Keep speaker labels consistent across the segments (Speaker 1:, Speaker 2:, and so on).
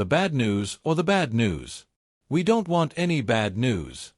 Speaker 1: the bad news or the bad news. We don't want any bad news.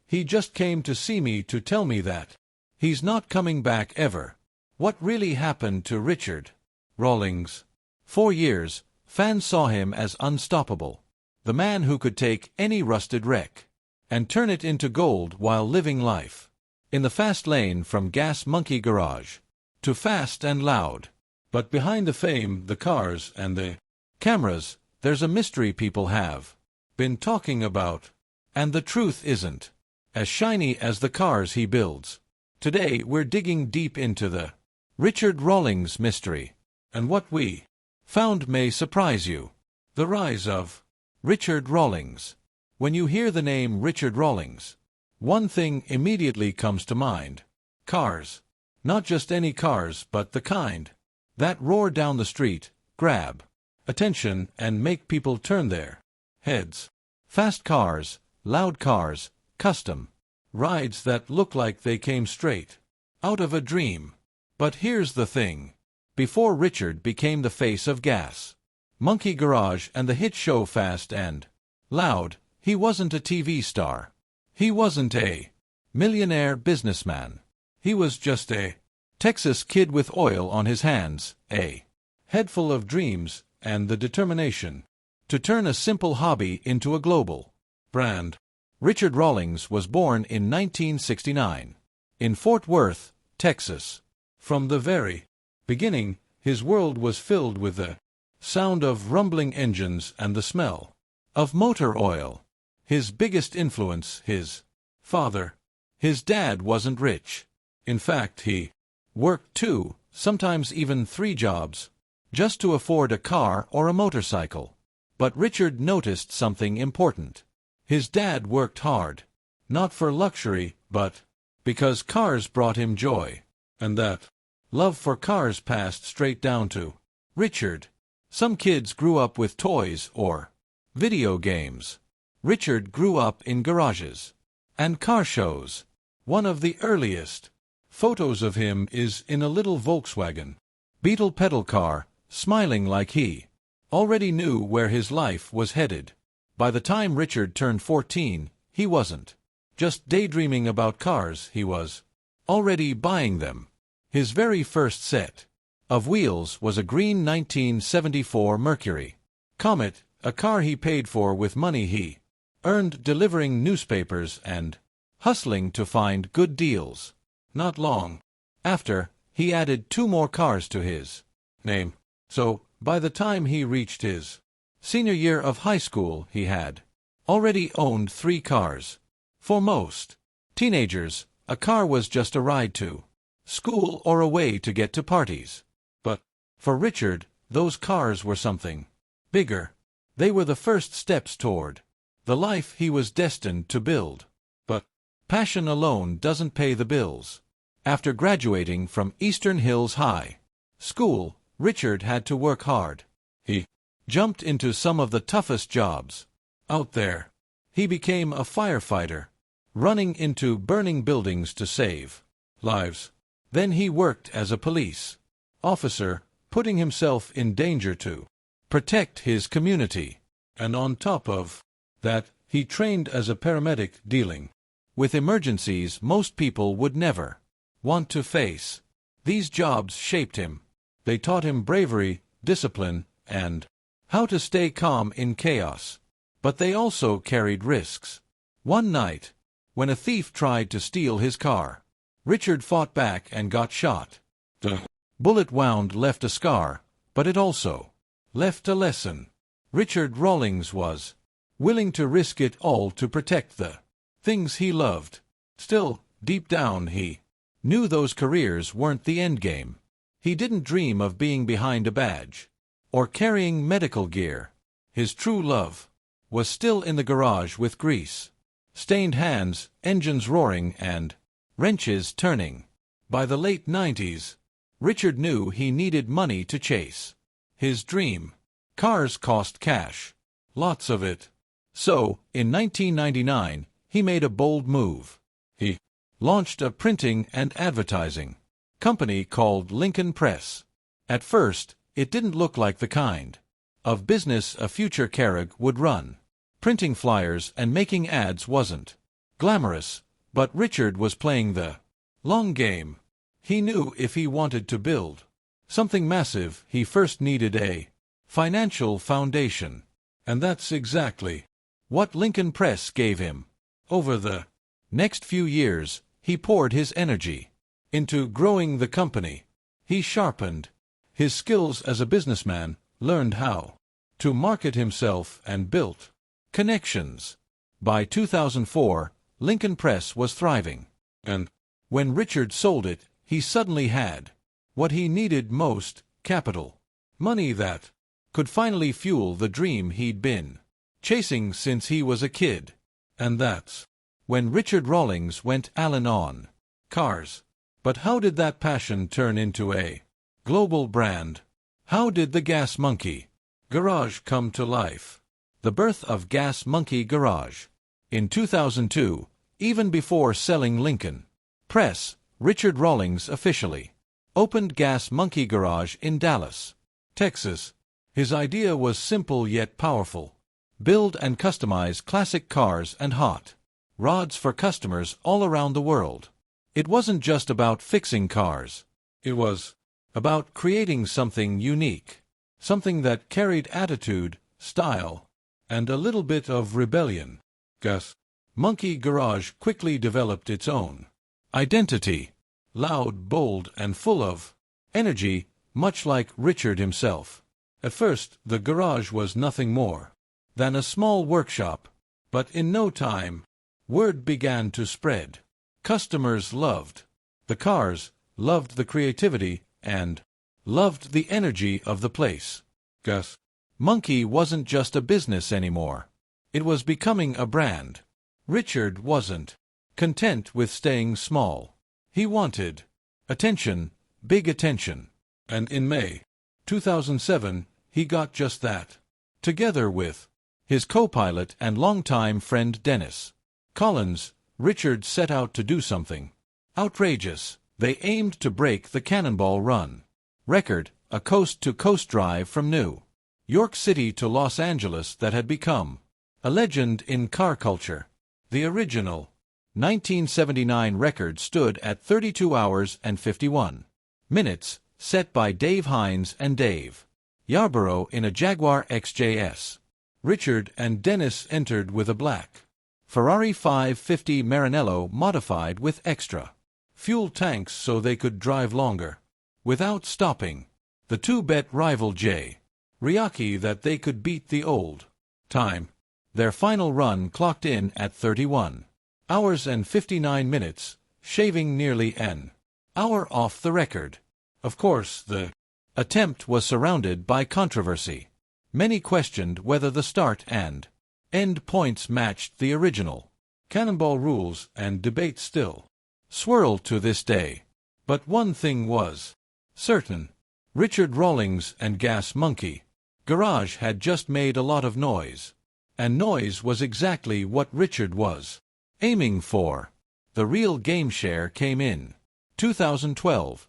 Speaker 1: He just came to see me to tell me that he's not coming back ever. What really happened to Richard Rawlings? For years, fans saw him as unstoppable. The man who could take any rusted wreck and turn it into gold while living life in the fast lane from Gas Monkey Garage to Fast and Loud. But behind the fame, the cars, and the cameras, there's a mystery people have been talking about. And the truth isn't as shiny as the cars he builds. Today we're digging deep into the Richard Rawlings mystery. And what we found may surprise you. The rise of Richard Rawlings. When you hear the name Richard Rawlings, one thing immediately comes to mind. Cars. Not just any cars, but the kind that roar down the street, grab attention, and make people turn their heads. Fast cars, loud cars, custom rides that look like they came straight out of a dream. But here's the thing. Before Richard became the face of Gas Monkey Garage and the hit show Fast and Loud, he wasn't a TV star. He wasn't a millionaire businessman. He was just a Texas kid with oil on his hands, a head full of dreams, and the determination to turn a simple hobby into a global brand. Richard Rawlings was born in 1969 in Fort Worth, Texas. From the very beginning, his world was filled with the sound of rumbling engines and the smell of motor oil. His biggest influence, his father. His dad wasn't rich. In fact, he worked 2, sometimes even 3 jobs, just to afford a car or a motorcycle. But Richard noticed something important. His dad worked hard, not for luxury, but because cars brought him joy. And that love for cars passed straight down to Richard. Some kids grew up with toys or video games. Richard grew up in garages and car shows. One of the earliest photos of him is in a little Volkswagen Beetle pedal car, smiling like he already knew where his life was headed. By the time Richard turned 14, he wasn't just daydreaming about cars, he was already buying them. His very first set of wheels was a green 1974 Mercury Comet, a car he paid for with money he earned delivering newspapers and hustling to find good deals. Not long after, he added 2 more cars to his name. So, by the time he reached his senior year of high school, he had already owned 3 cars. For most teenagers, a car was just a ride to school or a way to get to parties. But for Richard, those cars were something bigger. They were the first steps toward the life he was destined to build. But passion alone doesn't pay the bills. After graduating from Eastern Hills High School, Richard had to work hard. He jumped into some of the toughest jobs out there. He became a firefighter, running into burning buildings to save lives. Then he worked as a police officer, putting himself in danger to protect his community. And on top of that, he trained as a paramedic, dealing with emergencies most people would never want to face. These jobs shaped him. They taught him bravery, discipline, and how to stay calm in chaos. But they also carried risks. One night, when a thief tried to steal his car, Richard fought back and got shot. The bullet wound left a scar, but it also left a lesson. Richard Rawlings was willing to risk it all to protect the things he loved. Still, deep down he knew those careers weren't the endgame. He didn't dream of being behind a badge or carrying medical gear. His true love was still in the garage with grease-stained hands, engines roaring, and wrenches turning. By the late 90s, Richard knew he needed money to chase his dream. Cars cost cash, lots of it. So, in 1999, he made a bold move. He launched a printing and advertising company called Lincoln Press. At first, it didn't look like the kind of business a future Carrick would run. Printing flyers and making ads wasn't glamorous, but Richard was playing the long game. He knew if he wanted to build something massive, he first needed a financial foundation. And that's exactly what Lincoln Press gave him. Over the next few years, he poured his energy into growing the company. He sharpened his skills as a businessman, learned how to market himself, and built connections. By 2004, Lincoln Press was thriving. And when Richard sold it, he suddenly had what he needed most: capital. Money that could finally fuel the dream he'd been chasing since he was a kid. And that's when Richard Rawlings went all in on cars. But how did that passion turn into a global brand? How did the Gas Monkey Garage come to life? The birth of Gas Monkey Garage. In 2002, even before selling Lincoln Press, Richard Rawlings officially opened Gas Monkey Garage in Dallas, Texas. His idea was simple yet powerful: build and customize classic cars and hot rods for customers all around the world. It wasn't just about fixing cars. It was about creating something unique, something that carried attitude, style, and a little bit of rebellion. Gas Monkey Garage quickly developed its own identity: loud, bold, and full of energy, much like Richard himself. At first, the garage was nothing more than a small workshop, but in no time, word began to spread. Customers loved the cars, loved the creativity, and loved the energy of the place. Gas Monkey wasn't just a business anymore. It was becoming a brand. Richard wasn't content with staying small. He wanted attention, big attention. And in May 2007, he got just that. Together with his co-pilot and longtime friend Dennis Collins, Richard set out to do something outrageous. They aimed to break the Cannonball Run record, a coast-to-coast drive from New York City to Los Angeles that had become a legend in car culture. The original 1979 record stood at 32 hours and 51 minutes, set by Dave Hines and Dave Yarborough in a Jaguar XJS. Richard and Dennis entered with a black Ferrari 550 Maranello modified with extra fuel tanks so they could drive longer without stopping. The two bet rival J. Riaki that they could beat the old time. Their final run clocked in at 31 hours and 59 minutes, shaving nearly an hour off the record. Of course, the attempt was surrounded by controversy. Many questioned whether the start and end points matched the original Cannonball rules, and debate still swirl to this day. But one thing was certain: Richard Rawlings and Gas Monkey Garage had just made a lot of noise. And noise was exactly what Richard was aiming for. The real game share came in 2012.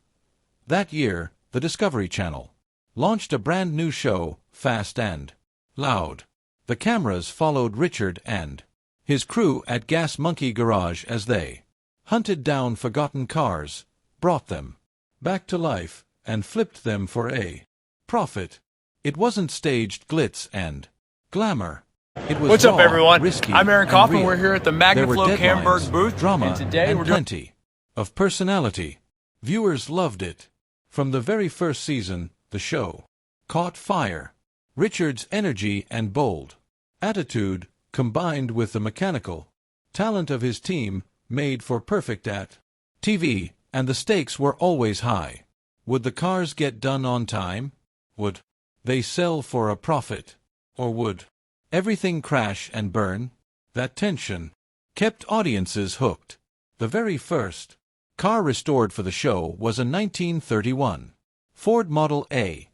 Speaker 1: That year, the Discovery Channel launched a brand new show, Fast and Loud. The cameras followed Richard and his crew at Gas Monkey Garage as they hunted down forgotten cars, brought them back to life, and flipped them for a profit. It wasn't staged glitz and glamour. It was
Speaker 2: What's
Speaker 1: raw,
Speaker 2: up, everyone?
Speaker 1: risky,
Speaker 2: I'm Aaron
Speaker 1: and
Speaker 2: Kaufman.
Speaker 1: real.
Speaker 2: We're here at the
Speaker 1: There were
Speaker 2: Magnaflow
Speaker 1: deadlines,
Speaker 2: Camberg booth,
Speaker 1: drama,
Speaker 2: and today
Speaker 1: and
Speaker 2: we're doing
Speaker 1: plenty of personality. Viewers loved it. From the very first season, the show caught fire. Richard's energy and bold attitude, combined with the mechanical talent of his team, made for perfect at TV, and the stakes were always high. Would the cars get done on time? Would they sell for a profit? Or would everything crash and burn? That tension kept audiences hooked. The very first car restored for the show was a 1931 Ford Model A.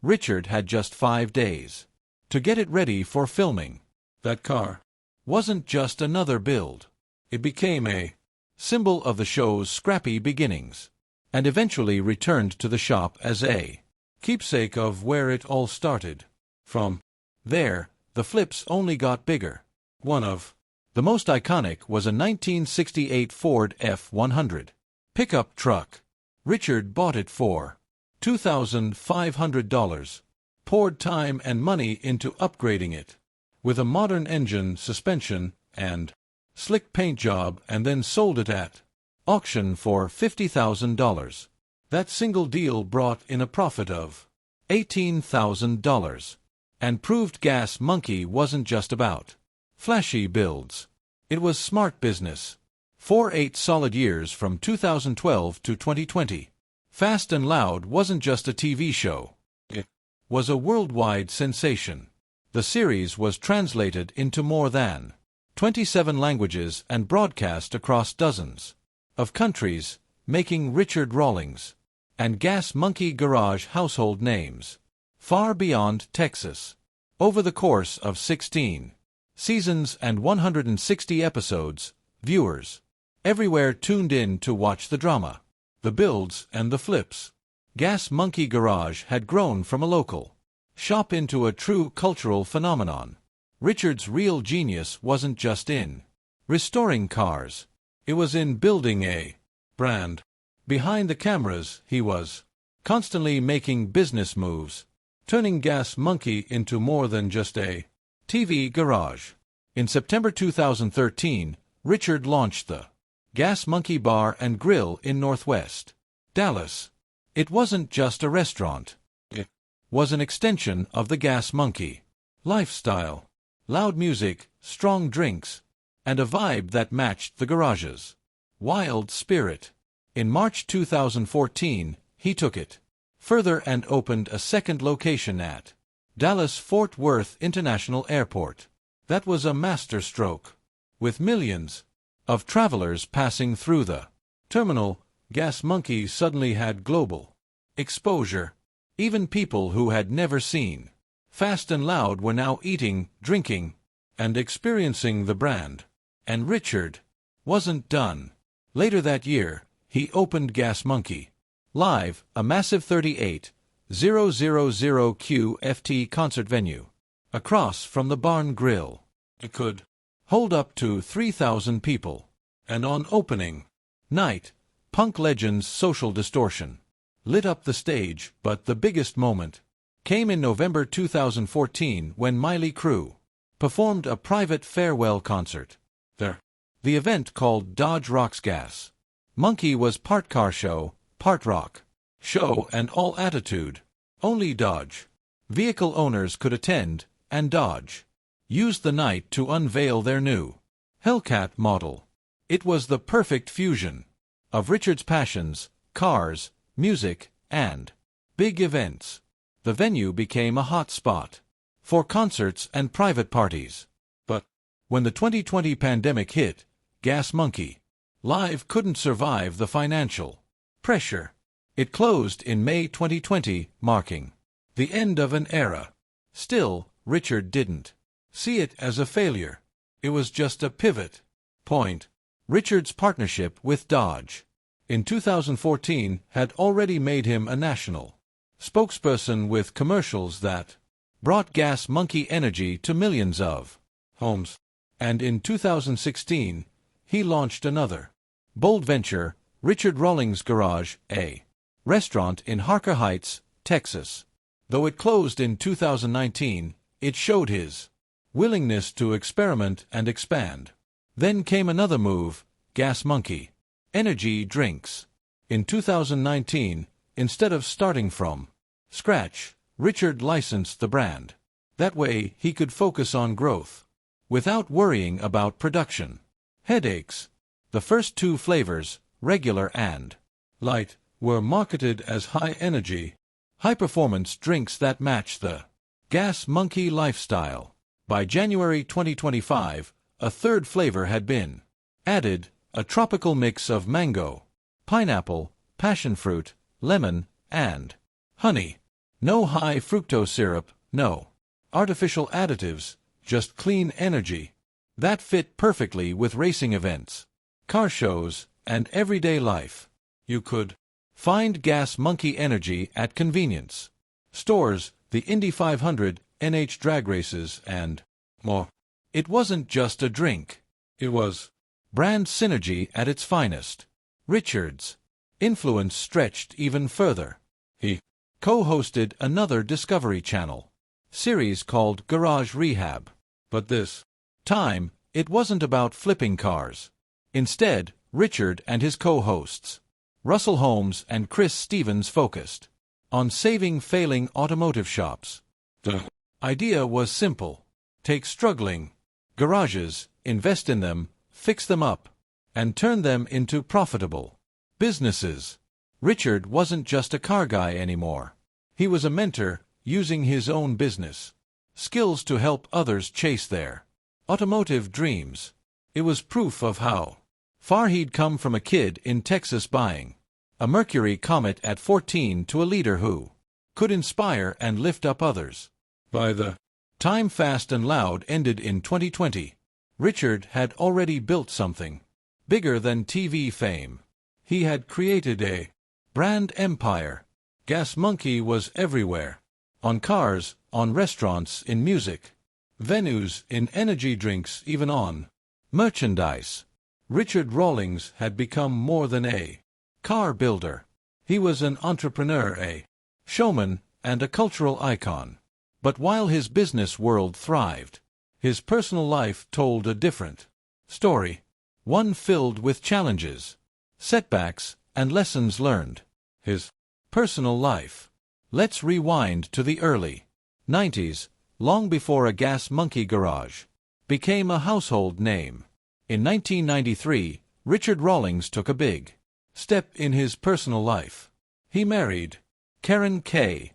Speaker 1: Richard had just 5 days to get it ready for filming. That car wasn't just another build. It became a symbol of the show's scrappy beginnings, and eventually returned to the shop as a keepsake of where it all started. From there, the flips only got bigger. One of the most iconic was a 1968 Ford F-100 pickup truck. Richard bought it for $2,500, poured time and money into upgrading it with a modern engine, suspension, and slick paint job, and then sold it at auction for $50,000. That single deal brought in a profit of $18,000 and proved Gas Monkey wasn't just about flashy builds. It was smart business. For 8 solid years from 2012 to 2020, Fast and Loud wasn't just a TV show. It was a worldwide sensation. The series was translated into more than 27 languages and broadcast across dozens of countries, making Richard Rawlings and Gas Monkey Garage household names far beyond Texas. Over the course of 16 seasons and 160 episodes, viewers everywhere tuned in to watch the drama, the builds, and the flips. Gas Monkey Garage had grown from a local shop into a true cultural phenomenon. Richard's real genius wasn't just in restoring cars. It was in building a brand. Behind the cameras, he was constantly making business moves, turning Gas Monkey into more than just a TV garage. In September 2013, Richard launched the Gas Monkey Bar and Grill in Northwest Dallas. It wasn't just a restaurant. It was an extension of the Gas Monkey lifestyle. Loud music, strong drinks, and a vibe that matched the garage's wild spirit. In March 2014, he took it further and opened a second location at Dallas-Fort Worth International Airport. That was a masterstroke. With millions of travelers passing through the terminal, Gas Monkey suddenly had global exposure. Even people who had never seen Fast and Loud were now eating, drinking, and experiencing the brand. And Richard wasn't done. Later that year, he opened Gas Monkey Live, a massive 38,000 QFT concert venue across from the Barn Grill. It could hold up to 3,000 people. And on opening night, punk legends Social Distortion lit up the stage, but the biggest moment came in November 2014 when Miley Crew performed a private farewell concert there. The event, called Dodge Rocks Gas Monkey, was part car show, part rock show, and all attitude. Only Dodge vehicle owners could attend, and Dodge used the night to unveil their new Hellcat model. It was the perfect fusion of Richard's passions, cars, music, and big events. The venue became a hot spot for concerts and private parties. But when the 2020 pandemic hit, Gas Monkey Live couldn't survive the financial pressure. It closed in May 2020, marking the end of an era. Still, Richard didn't see it as a failure. It was just a pivot point. Richard's partnership with Dodge in 2014 had already made him a national spokesperson with commercials that brought Gas Monkey energy to millions of homes. And in 2016, he launched another bold venture, Richard Rawlings Garage, a restaurant in Harker Heights, Texas. Though it closed in 2019, it showed his willingness to experiment and expand. Then came another move, Gas Monkey Energy Drinks. In 2019, instead of starting from scratch, Richard licensed the brand. That way he could focus on growth without worrying about production headaches. The first 2 flavors, regular and light, were marketed as high-energy, high-performance drinks that match the Gas Monkey lifestyle. By January 2025, a 3rd flavor had been added, a tropical mix of mango, pineapple, passion fruit, lemon, and honey. No high fructose syrup, no artificial additives, just clean energy. That fit perfectly with racing events, car shows, and everyday life. You could find Gas Monkey Energy at convenience stores, the Indy 500, NH drag races, and more. It wasn't just a drink. It was brand synergy at its finest. Richard's influence stretched even further. He co-hosted another Discovery Channel series called Garage Rehab. But this time, it wasn't about flipping cars. Instead, Richard and his co-hosts, Russell Holmes and Chris Stevens, focused on saving failing automotive shops. The idea was simple. Take struggling garages, invest in them, fix them up, and turn them into profitable businesses. Richard wasn't just a car guy anymore. He was a mentor, using his own business skills to help others chase their automotive dreams. It was proof of how far he'd come from a kid in Texas buying a Mercury Comet at 14 to a leader who could inspire and lift up others. By the time Fast and Loud ended in 2020, Richard had already built something bigger than TV fame. He had created a brand empire. Gas Monkey was everywhere. On cars, on restaurants, in music venues, in energy drinks, even on merchandise. Richard Rawlings had become more than a car builder. He was an entrepreneur, a showman, and a cultural icon. But while his business world thrived, his personal life told a different story, one filled with challenges, setbacks, and lessons learned. His personal life. Let's rewind to the early 90s, long before a Gas Monkey garage became a household name. In 1993, Richard Rawlings took a big step in his personal life. He married Karen K.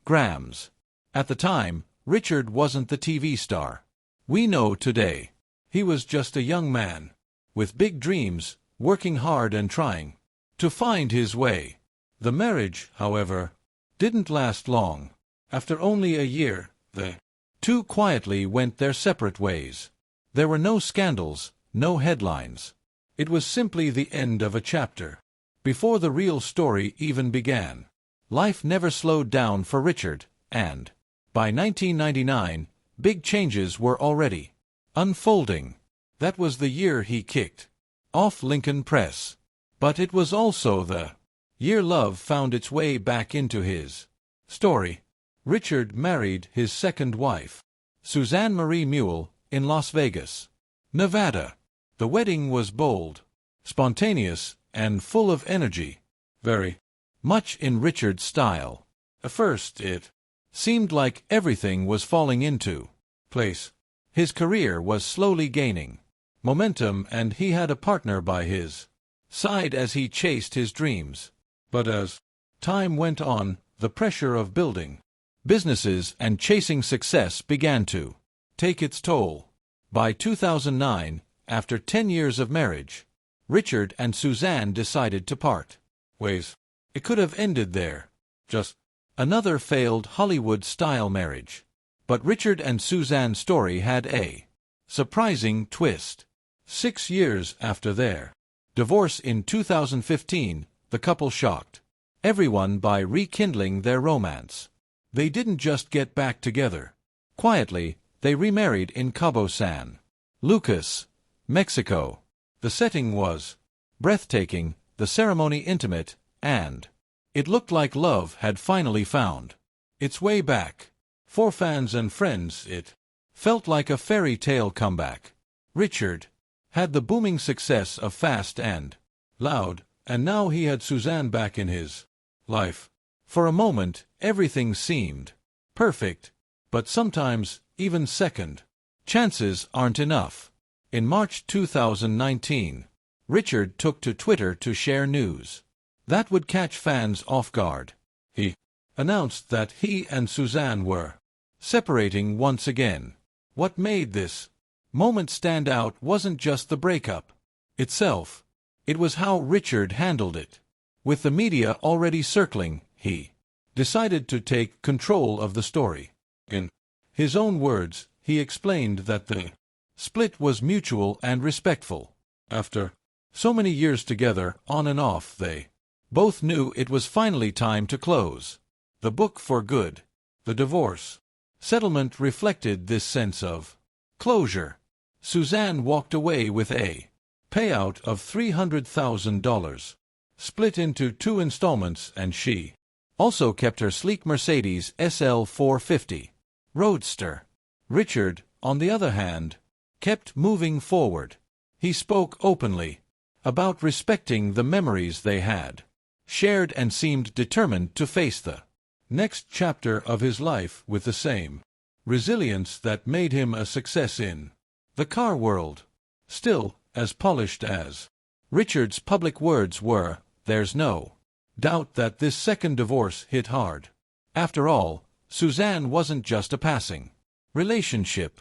Speaker 1: Grams. At the time, Richard wasn't the TV star we know today. He was just a young man with big dreams, working hard and trying to find his way. The marriage, however, didn't last long. After only a year, the two quietly went their separate ways. There were no scandals, no headlines. It was simply the end of a chapter. Before the real story even began, life never slowed down for Richard, and by 1999, big changes were already unfolding. That was the year he kicked off Lincoln Press. But it was also the year love found its way back into his story. Richard married his second wife, Suzanne Marie Mule, in Las Vegas, Nevada. The wedding was bold, spontaneous, and full of energy, very much in Richard's style. At first, it seemed like everything was falling into place. His career was slowly gaining momentum, and he had a partner by his side as he chased his dreams. But as time went on, the pressure of building businesses and chasing success began to take its toll. By 2009, after 10 years of marriage, Richard and Suzanne decided to part ways. It could have ended there. Just another failed Hollywood-style marriage. But Richard and Suzanne's story had a surprising twist. 6 years after their divorce in 2015, the couple shocked everyone by rekindling their romance. They didn't just get back together. Quietly, they remarried in Cabo San Lucas, Mexico. The setting was breathtaking, the ceremony intimate, and it looked like love had finally found its way back. For fans and friends, it felt like a fairy tale comeback. Richard had the booming success of Fast and Loud, and now he had Suzanne back in his life. For a moment, everything seemed perfect, but sometimes even second chances aren't enough. In March 2019, Richard took to Twitter to share news that would catch fans off guard. He announced that he and Suzanne were separating once again. What made this moment stand out wasn't just the breakup itself. It was how Richard handled it. With the media already circling, he decided to take control of the story. In his own words, he explained that the split was mutual and respectful. After so many years together, on and off, they both knew it was finally time to close the book for good. The divorce Settlement reflected this sense of closure. Suzanne walked away with a payout of $300,000, split into 2 installments, and she also kept her sleek Mercedes SL 450 Roadster. Richard, on the other hand, kept moving forward. He spoke openly about respecting the memories they had shared and seemed determined to face the next chapter of his life with the same resilience that made him a success in the car world. Still, as polished as Richard's public words were, there's no doubt that this second divorce hit hard. After all, Suzanne wasn't just a passing relationship.